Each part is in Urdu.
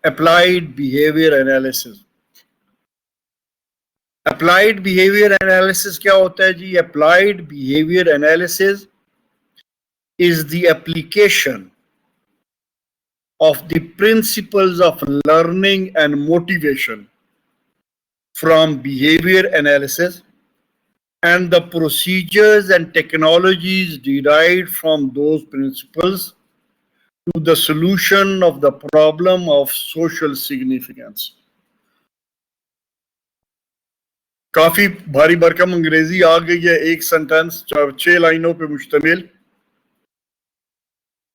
applied behavior analysis. Applied behavior analysis کیا ہوتا ہے جی؟ Applied behavior analysis is the application of the principles of learning and motivation from behavior analysis and the procedures and technologies derived from those principles to the solution of the problem of social significance. کافی بھاری بھرکم انگریزی آ گئی ہے، ایک سینٹینس 6 لائنوں پہ مشتمل.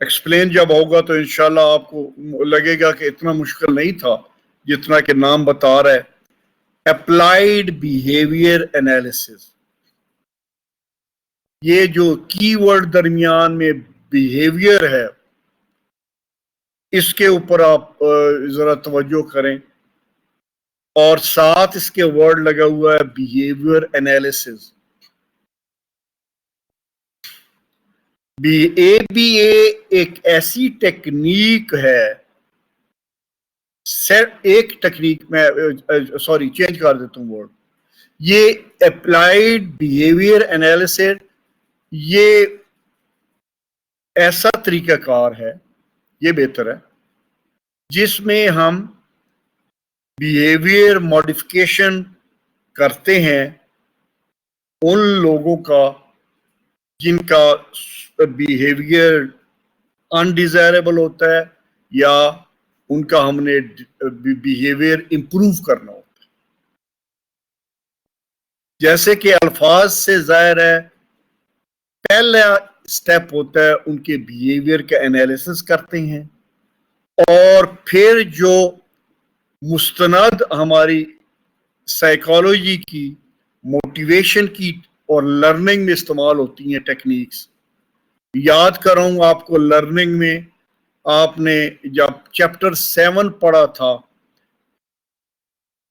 ایکسپلین جب ہوگا تو انشاءاللہ آپ کو لگے گا کہ اتنا مشکل نہیں تھا جتنا کہ نام بتا رہا ہے. اپلائیڈ بیہیویئر انالیسس، یہ جو کی ورڈ درمیان میں بیہیویئر ہے اس کے اوپر آپ ذرا توجہ کریں، اور ساتھ اس کے ورڈ لگا ہوا ہے بیہیویئر انالیسس. ABA ایک ایسی ٹیکنیک ہے، ایک ٹیکنیک میں سوری چینج کر دیتا ہوں ورڈ، یہ اپلائیڈ بیہیویئر انالیسس یہ ایسا طریقہ کار ہے، یہ بہتر ہے، جس میں ہم بیہیویئر ماڈیفکیشن کرتے ہیں ان لوگوں کا جن کا بیہیویئر انڈیزائربل ہوتا ہے یا ان کا ہم نے بیہیویئر امپروو کرنا ہوتا ہے. جیسے کہ الفاظ سے ظاہر ہے، پہلا سٹیپ ہوتا ہے ان کے بیہیویئر کا انالیسس کرتے ہیں، اور پھر جو مستند ہماری سائیکالوجی کی، موٹیویشن کی اور لرننگ میں استعمال ہوتی ہیں ٹیکنیکس. یاد کروں آپ کو، لرننگ میں آپ نے جب چیپٹر 7 پڑھا تھا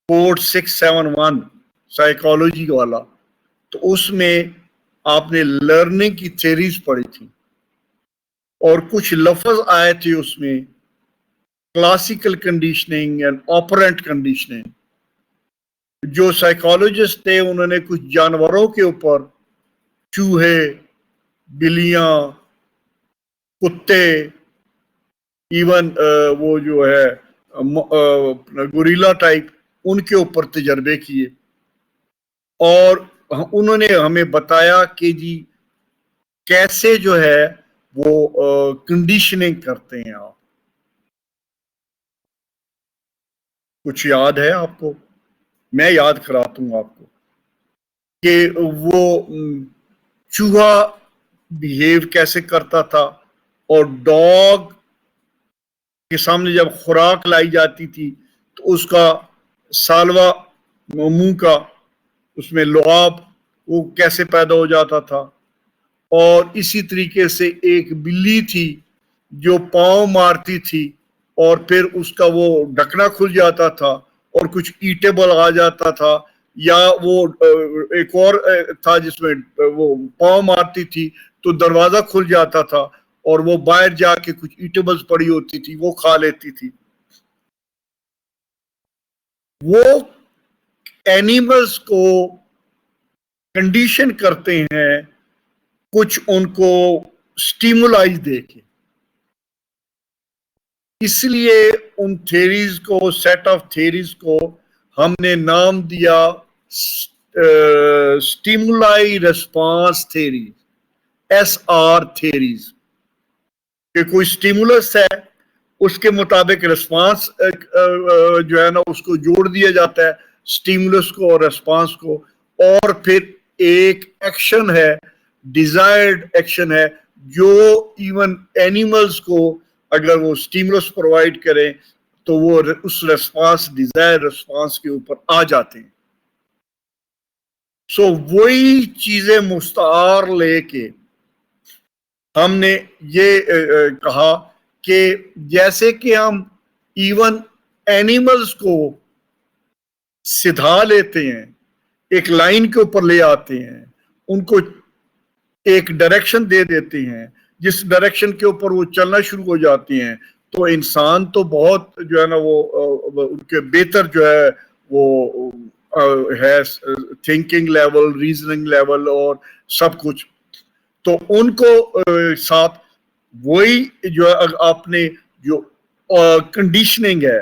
کوڈ 671 سائیکالوجی والا، تو اس میں آپ نے لرننگ کی تھیریز پڑھی تھی اور کچھ لفظ آئے تھے اس میں، classical conditioning and operant conditioning. جو سائیکالوجسٹ تھے انہوں نے کچھ جانوروں کے اوپر، چوہے، بلیاں، کتے، ایون وہ جو ہے گوریلا ٹائپ، ان کے اوپر تجربے کیے، اور انہوں نے ہمیں بتایا کہ جی کیسے جو ہے وہ کنڈیشننگ کرتے ہیں. آپ کچھ یاد ہے آپ کو؟ میں یاد کراتا ہوں آپ کو کہ وہ چوہا بیہیو کیسے کرتا تھا، اور ڈاگ کے سامنے جب خوراک لائی جاتی تھی تو اس کا سالوا منہ کا، اس میں لعاب وہ کیسے پیدا ہو جاتا تھا. اور اسی طریقے سے ایک بلی تھی جو پاؤں مارتی تھی اور پھر اس کا وہ ڈھکنا کھل جاتا تھا اور کچھ ایٹیبل آ جاتا تھا، یا وہ ایک اور تھا جس میں وہ پاؤں مارتی تھی تو دروازہ کھل جاتا تھا اور وہ باہر جا کے کچھ ایٹیبلز پڑی ہوتی تھی وہ کھا لیتی تھی. وہ اینیملز کو کنڈیشن کرتے ہیں کچھ ان کو سٹیمولائز دے کے. اس لیے ان تھیریز کو، سیٹ آف تھیریز کو ہم نے نام دیا سٹیمولائی ریسپانس تھیریز، SR تھیریز. کہ کوئی سٹیمولس ہے، اس کے مطابق ریسپانس جو ہے نا اس کو جوڑ دیا جاتا ہے، سٹیمولس کو اور ریسپانس کو، اور پھر ایک ایکشن ہے، ڈیزائرڈ ایکشن ہے، جو ایون اینیملز کو اگر وہ سٹیمولس پرووائڈ کریں تو وہ اس ریسپانس، ڈیزائر ریسپانس کے اوپر آ جاتے ہیں. سو وہی چیزیں مستعار لے کے ہم نے یہ کہا کہ جیسے کہ ہم ایون اینیملز کو سدھا لیتے ہیں، ایک لائن کے اوپر لے آتے ہیں، ان کو ایک ڈائریکشن دے دیتے ہیں، جس ڈائریکشن کے اوپر وہ چلنا شروع ہو جاتے ہیں، تو انسان تو بہت جو ہے نا وہ ان کے بہتر جو ہے وہ ہے تھنکنگ لیول، ریزننگ لیول اور سب کچھ. تو ان کو ساتھ وہی جو آپ نے جو کنڈیشننگ ہے،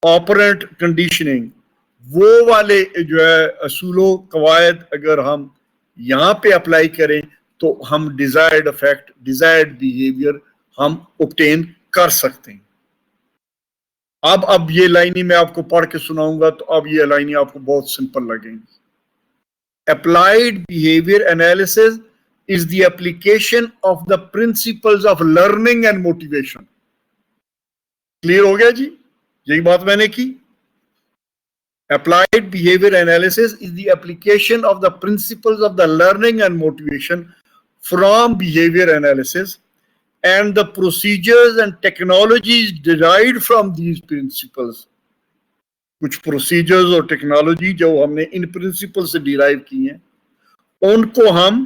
آپرنٹ کنڈیشننگ، وہ والے جو ہے اصول و قواعد اگر ہم یہاں پہ اپلائی کریں تو ہم ڈیزائرڈ افیکٹ، ڈیزائرڈ بیہیویئر ہم اوبٹین کر سکتے ہیں. اب یہ لائنیں میں آپ کو پڑھ کے سناؤں گا تو اب یہ لائنیں آپ کو بہت سمپل لگیں گی. Applied behavior analysis is the application of the principles of learning and motivation. Clear ہو گیا جی؟ یہی بات میں نے کی. Applied behavior analysis is the application of the principles of the learning and motivation from behavior analysis and the procedures and technologies derived from these principles. کچھ پروسیجرز اور ٹیکنالوجی جو ہم نے ان پرنسپل سے ڈیرائیو کی ہیں، ان کو ہم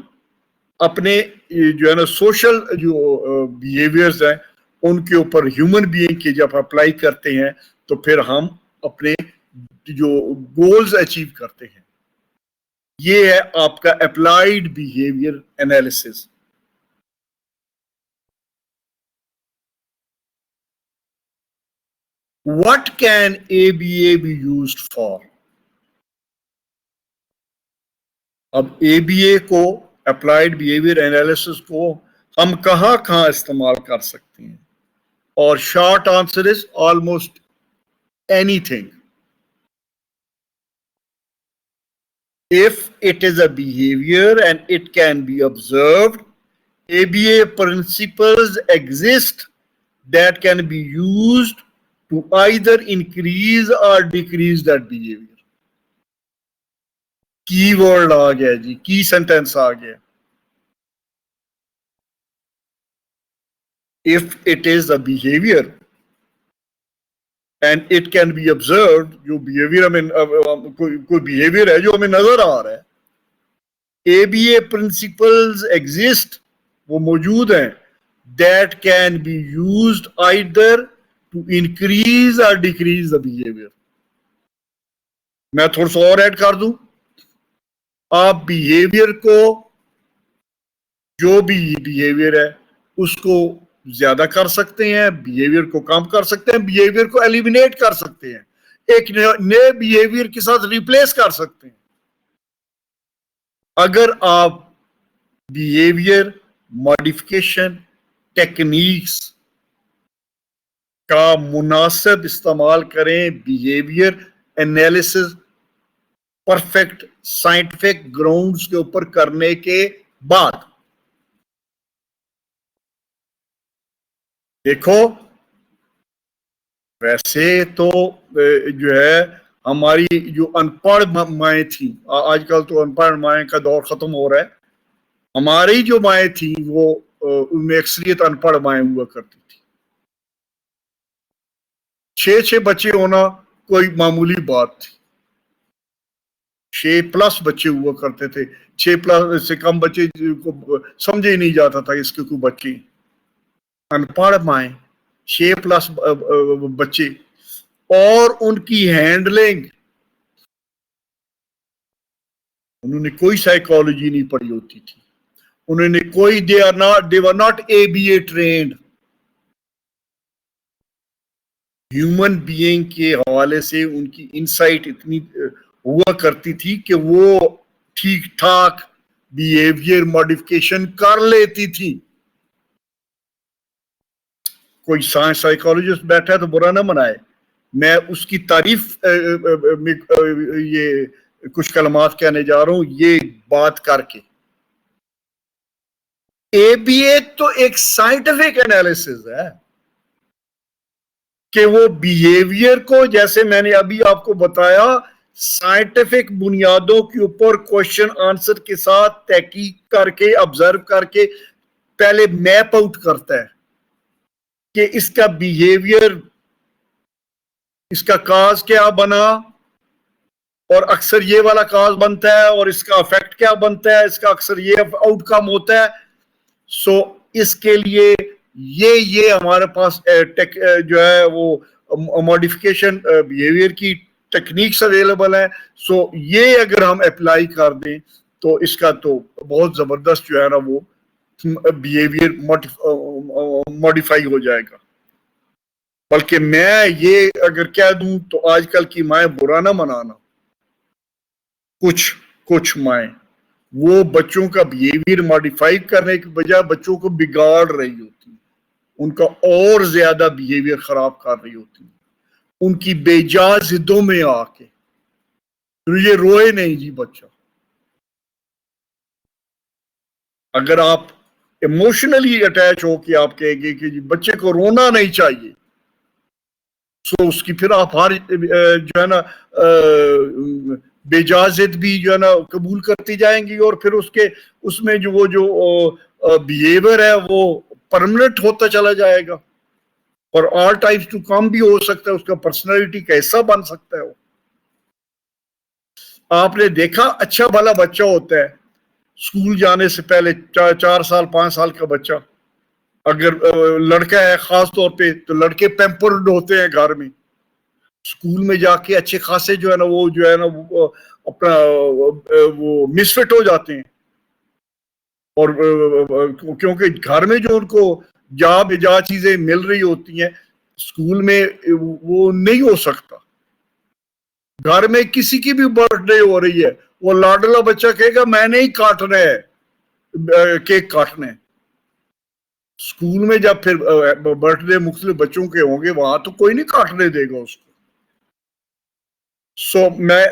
اپنے جو ہے نا سوشل جو بیہیویئرز ہیں ان کے اوپر ہیومن بینگ کے جب اپلائی کرتے ہیں تو پھر ہم اپنے جو گولز اچیو کرتے ہیں. یہ ہے آپ کا applied behaviour analysis. What can ABA be used for? اب ABA کو، اپلائیڈ بیہیویئر انالیسس کو ہم کہاں استعمال کر سکتے ہیں؟ اور short answer is almost any thing. If it is a behavior and it can be observed, ABA principles exist that can be used to either increase or decrease that behavior. کی ورڈ آ گیا جی، کی سینٹینس آ گیا. If it is a behavior and it can be observed، جو behavior ہمیں کوئی behavior ہے جو ہمیں نظر آ رہا ہے، ABA principles exist، وہ موجود ہیں، that can be used either to increase or decrease the behavior. میں تھوڑا سا اور ایڈ کر دوں، آپ بیہیویئر کو، جو بھی بیہیویئر ہے اس کو زیادہ کر سکتے ہیں، بیہیویئر کو کم کر سکتے ہیں، بیہیویئر کو ایلیمینیٹ کر سکتے ہیں، ایک نئے بیہیویئر کے ساتھ ریپلیس کر سکتے ہیں. اگر آپ بیہیویئر ماڈیفکیشن ٹیکنیکس کا مناسب استعمال کریں behaviour analysis perfect scientific grounds کے اوپر کرنے کے بعد. دیکھو ویسے تو جو ہے ہماری جو ان پڑھ مائیں تھیں، آج کل تو ان پڑھ مائیں کا دور ختم ہو رہا ہے، ہماری جو مائیں تھیں وہ ان میں اکثریت ان پڑھ مائیں ہوا کرتی تھی. 6 بچے ہونا کوئی معمولی بات تھی. 6+ بچے ہوا کرتے تھے، 6+ سے کم بچے کو سمجھے ہی نہیں جاتا تھا اس کے کوئی بچے. ان پڑھ مائیں، 6+ بچے، اور ان کی ہینڈلنگ، انہوں نے کوئی سائیکالوجی نہیں پڑھی ہوتی تھی، انہوں نے کوئی they were not ABA trained. Human being کے حوالے سے ان کی انسائٹ اتنی ہوا کرتی تھی کہ وہ ٹھیک ٹھاک بیہیویئر ماڈیفکیشن کر لیتی تھی. کوئی سائیکالوجسٹ بیٹھا ہے تو برا نہ منائے، میں اس کی تعریف یہ کچھ کلمات کہنے جا رہا ہوں یہ بات کر کے. ABA تو ایک سائنٹیفک انالیسز ہے کہ وہ بیہیویئر کو، جیسے میں نے ابھی آپ کو بتایا، سائنٹیفک بنیادوں کے اوپر کوشچن آنسر کے ساتھ تحقیق کر کے، آبزرو کر کے پہلے میپ آؤٹ کرتا ہے کہ اس کا بیہیویئر، اس کا کاز کیا بنا، اور اکثر یہ والا کاز بنتا ہے، اور اس کا افیکٹ کیا بنتا ہے، اس کا اکثر یہ آؤٹ کم ہوتا ہے. سو اس کے لیے یہ ہمارے پاس جو ہے وہ ماڈیفکیشن بیہیویئر کی ٹیکنیکس اویلیبل ہیں. سو یہ اگر ہم اپلائی کر دیں تو اس کا تو بہت زبردست جو ہے نا وہ بیہیویئر ماڈیفائی ہو جائے گا. بلکہ میں یہ اگر کہہ دوں تو آج کل کی مائیں برا نہ منانا, کچھ مائیں وہ بچوں کا بیہیویئر ماڈیفائی کرنے کی بجائے بچوں کو بگاڑ رہی ہوتی ہیں, ان کا اور زیادہ بیہیویئر خراب کر رہی ہوتی ہیں, ان کی بے جا ضدوں میں آ کے. یہ روئے نہیں جی بچہ, اگر آپ ایموشنلی اٹیچ ہو کے آپ کہیں گے کہ جی بچے کو رونا نہیں چاہیے, سو اس کی پھر آپ ہر جو ہے نا بے جا ضد بھی جو ہے نا قبول کرتی جائیں گی, اور پھر اس میں جو بیہیویئر ہے وہ پرماننٹ ہوتا چلا جائے گا, اور آل ٹائمز ٹو کم بھی ہو سکتا ہے, اس کا پرسنالٹی کا حصہ بن سکتا ہے. وہ آپ نے دیکھا اچھا بھلا بچہ ہوتا ہے اسکول جانے سے پہلے 4 سال 5 سال کا بچہ, اگر لڑکا ہے خاص طور پہ تو لڑکے پیمپرڈ ہوتے ہیں گھر میں, اسکول میں جا کے اچھے خاصے جو ہے نا وہ اپنا وہ مس فٹ ہو جاتے ہیں, اور کیونکہ گھر میں جو ان کو جا بجا چیزیں مل رہی ہوتی ہیں اسکول میں وہ نہیں ہو سکتا. گھر میں کسی کی بھی برتھ ڈے ہو رہی ہے, وہ لاڈلا بچہ کہے گا میں نہیں کاٹنا ہے کیک کاٹنا ہے. اسکول میں جب پھر برتھ ڈے مختلف بچوں کے ہوں گے وہاں تو کوئی نہیں کاٹنے دے گا اس کو. سو میں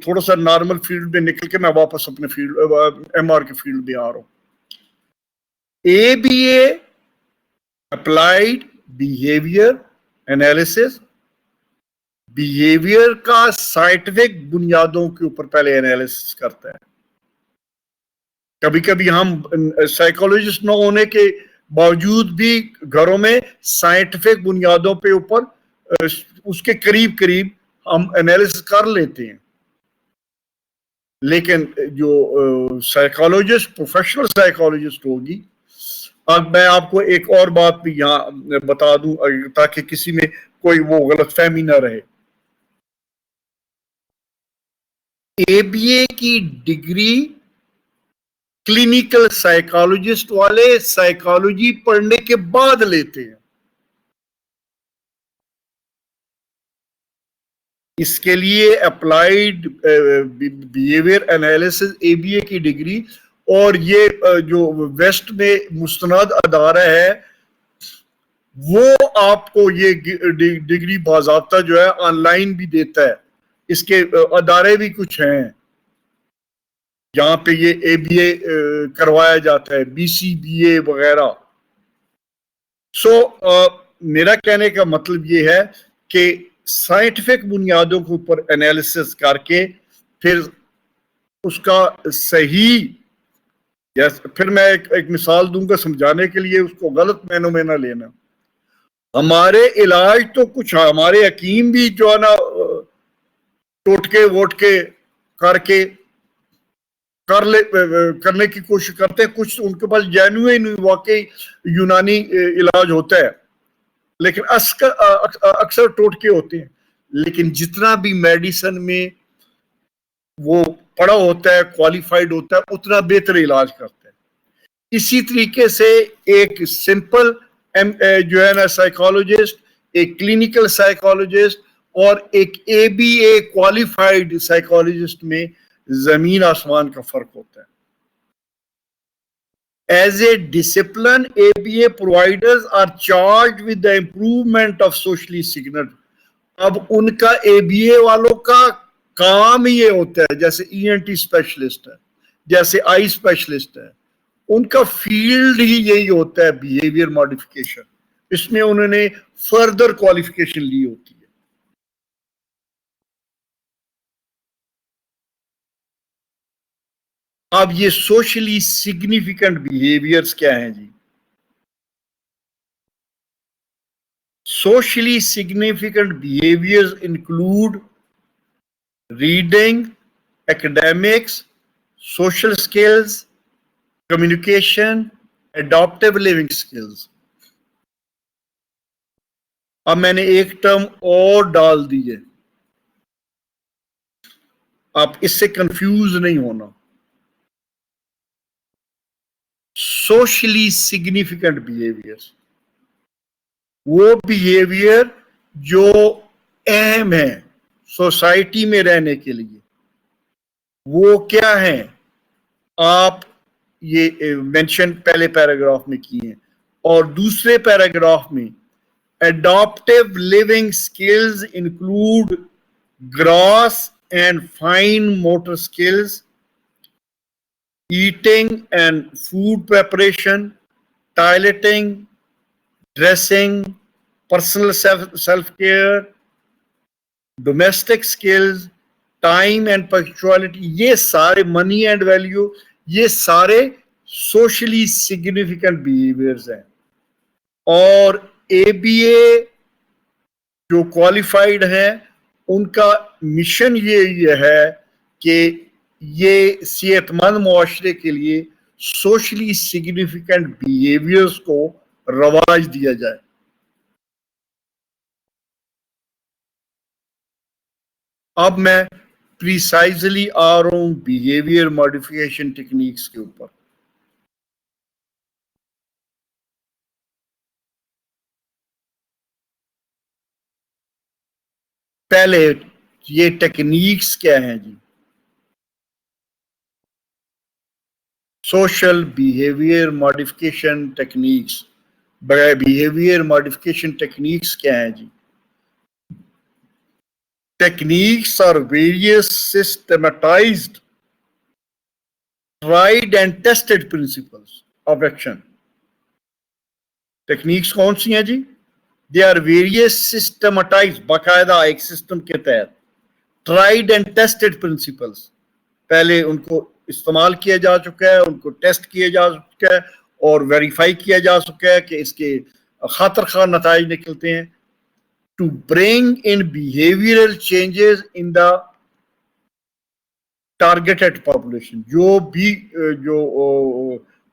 تھوڑا سا نارمل فیلڈ میں نکل کے میں واپس اپنے فیلڈ ایم آر کے فیلڈ میں آ رہا ہوں. A B A applied behaviour analysis, behaviour کا سائنٹیفک بنیادوں کے اوپر پہلے انالیسس کرتا ہے. کبھی کبھی ہم سائیکولوجسٹ نہ ہونے کے باوجود بھی گھروں میں سائنٹیفک بنیادوں پہ اوپر اس کے قریب ہم انالیسس کر لیتے ہیں, لیکن جو سائیکولوجسٹ پروفیشنل سائیکولوجسٹ ہوگی. اب میں آپ کو ایک اور بات بھی یہاں بتا دوں تاکہ کسی میں کوئی وہ غلط فہمی نہ رہے. اے بی اے کی ڈگری کلینکل سائیکالوجسٹ والے سائیکالوجی پڑھنے کے بعد لیتے ہیں. اس کے لیے applied behaviour analysis A B A کی ڈگری, اور یہ جو ویسٹ میں مستند ادارہ ہے وہ آپ کو یہ ڈگری باضابطہ جو ہے آن لائن بھی دیتا ہے. اس کے ادارے بھی کچھ ہیں جہاں پہ یہ اے بی اے کروایا جاتا ہے, بی سی بی اے وغیرہ. سو میرا کہنے کا مطلب یہ ہے کہ سائنٹیفک بنیادوں کے اوپر انالیسس کر کے پھر اس کا صحیح, پھر میں ایک مثال دوں گا سمجھانے کے لیے, اس کو غلط معنوں میں نہ لینا. ہمارے علاج تو کچھ ہمارے حکیم بھی جو ہے نا ٹوٹکے ووٹکے کر کے کرنے کی کوشش کرتے ہیں. کچھ ان کے پاس جینوئن واقعی یونانی علاج ہوتا ہے, لیکن اکثر ٹوٹکے ہوتے ہیں. لیکن جتنا بھی میڈیسن میں وہ پڑھا ہوتا ہے, کوالیفائڈ ہوتا ہے, اتنا بہتر علاج کرتا ہے. اسی طریقے سے ایک سمپل جو ہے نا سائیکالوجسٹ, ایک کلینکل سائیکالوجسٹ اور ایک اے بی اے کوالیفائڈ سائیکالوجسٹ میں زمین آسمان کا فرق ہوتا ہے. As a discipline, ABA providers are charged with the improvement of socially significant. اب ان کا اے بی اے والوں کا کام یہ ہوتا ہے, جیسے ای این ٹی اسپیشلسٹ ہے, جیسے آئی اسپیشلسٹ ہے, ان کا فیلڈ ہی یہی ہوتا ہے بیہیویئر ماڈیفکیشن. اس میں انہوں نے فردر کوالیفیکیشن لی ہوتی ہے. اب یہ سوشلی سگنیفیکنٹ بیہیویئرز کیا ہیں جی؟ Socially significant behaviors include reading, academics, social skills, communication, adaptive living skills. اب میں نے ایک ٹرم اور ڈال دی ہے, آپ اس سے کنفیوز نہیں ہونا. سوشلی سگنیفیکنٹ بیہیویئر, وہ بیہیویئر جو اہم ہے سوسائٹی میں رہنے کے لیے, وہ کیا ہیں؟ آپ یہ مینشن پہلے پیراگراف میں کی ہیں, اور دوسرے پیراگراف میں adaptive living skills include gross and fine motor skills, eating and food preparation, toileting, dressing, personal self-care, domestic skills, time and punctuality, یہ سارے منی اینڈ ویلیو, یہ سارے سوشلی سگنیفیکنٹ بیہیویئرز ہیں. اور اے بی اے جو کوالیفائڈ ہیں ان کا مشن یہ ہے کہ یہ صحت مند معاشرے کے لیے سوشلی سگنیفیکنٹ بیہیویئرز کو رواج دیا جائے. اب میں پریسائزلی آ رہا ہوں بیہیویئر ماڈیفکیشن ٹیکنیکس کے اوپر. پہلے یہ ٹیکنیکس کیا ہیں جی؟ Social behaviour modification techniques. Behaviour modification techniques کیا ہیں جی؟ Techniques are various systematized, tried and tested principles of action. Techniques کون سی ہیں جی؟ They are various systematized, باقاعدہ ایک سسٹم کے تحت, tried and tested principles. پہلے ان کو استعمال کیا جا چکا ہے, ان کو ٹیسٹ کیا جا چکا ہے اور ویریفائی کیا جا چکا ہے کہ اس کے خاطر خواہ نتائج نکلتے ہیں. To bring in behavioral changes in the targeted population, جو بھی جو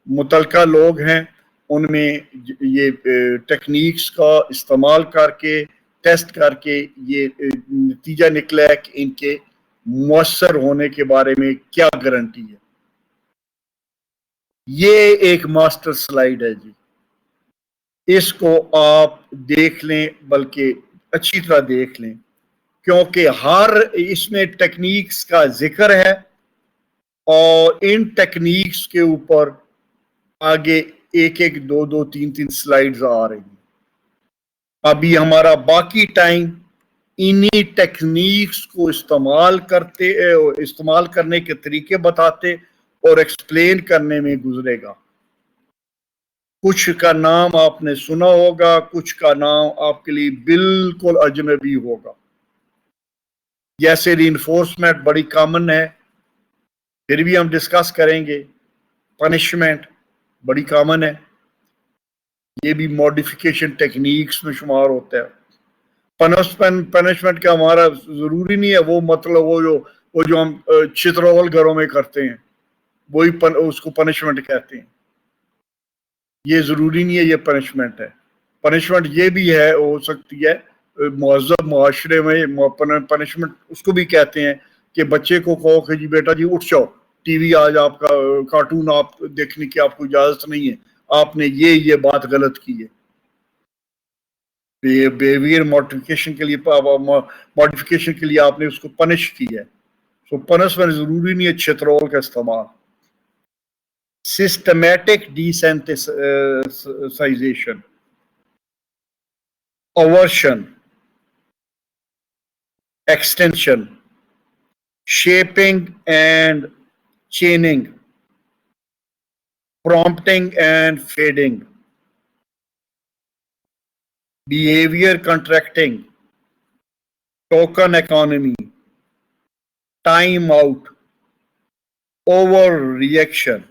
متعلقہ لوگ ہیں ان میں یہ ٹیکنیکس کا استعمال کر کے ٹیسٹ کر کے یہ نتیجہ نکلا ہے کہ ان کے مؤثر ہونے کے بارے میں کیا گارنٹی ہے. یہ ایک ماسٹر سلائیڈ ہے جی, اس کو آپ دیکھ لیں, بلکہ اچھی طرح دیکھ لیں, کیونکہ ہر اس میں ٹیکنیکس کا ذکر ہے اور ان ٹیکنیکس کے اوپر آگے ایک ایک دو دو تین تین سلائیڈز آ رہی ہیں. ابھی ہمارا باقی ٹائم انہی ٹیکنیکس کو استعمال کرنے کے طریقے بتاتے اور ایکسپلین کرنے میں گزرے گا. کچھ کا نام آپ نے سنا ہوگا, کچھ کا نام آپ کے لیے بالکل اجنبی ہوگا. جیسے ری انفورسمنٹ بڑی کامن ہے, پھر بھی ہم ڈسکس کریں گے. پنشمنٹ بڑی کامن ہے, یہ بھی ماڈیفیکیشن ٹیکنیکس میں شمار ہوتا ہے. پنشمنٹ کا ہمارا ضروری نہیں ہے وہ مطلب وہ جو ہم چترول گھروں میں کرتے ہیں وہی اس کو پنشمنٹ کہتے ہیں. یہ ضروری نہیں ہے یہ پنشمنٹ ہے. پنشمنٹ یہ بھی ہے, ہو سکتی ہے مہذب معاشرے میں پنشمنٹ اس کو بھی کہتے ہیں کہ بچے کو کہو کہ جی بیٹا جی اٹھ جاؤ, ٹی وی آج آپ کا کارٹون آپ دیکھنے کی آپ کو اجازت نہیں ہے, آپ نے یہ بات غلط کی ہے. بیہیویئر ماڈیفکیشن کے لیے آپ نے اس کو پنش کی ہے. سو پنشمنٹ ضروری نہیں ہے چترول کا استعمال. Systematic desensitisation, aversion, extension, shaping and chaining, prompting and fading, behavior contracting, token economy, time out, overreaction,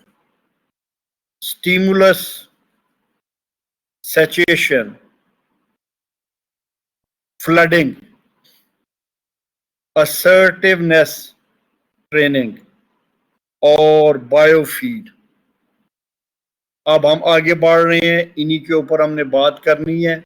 stimulus saturation, flooding, assertiveness training اور بایو فیڈ. اب ہم آگے بڑھ رہے ہیں, انہی کے اوپر ہم نے بات کرنی ہے.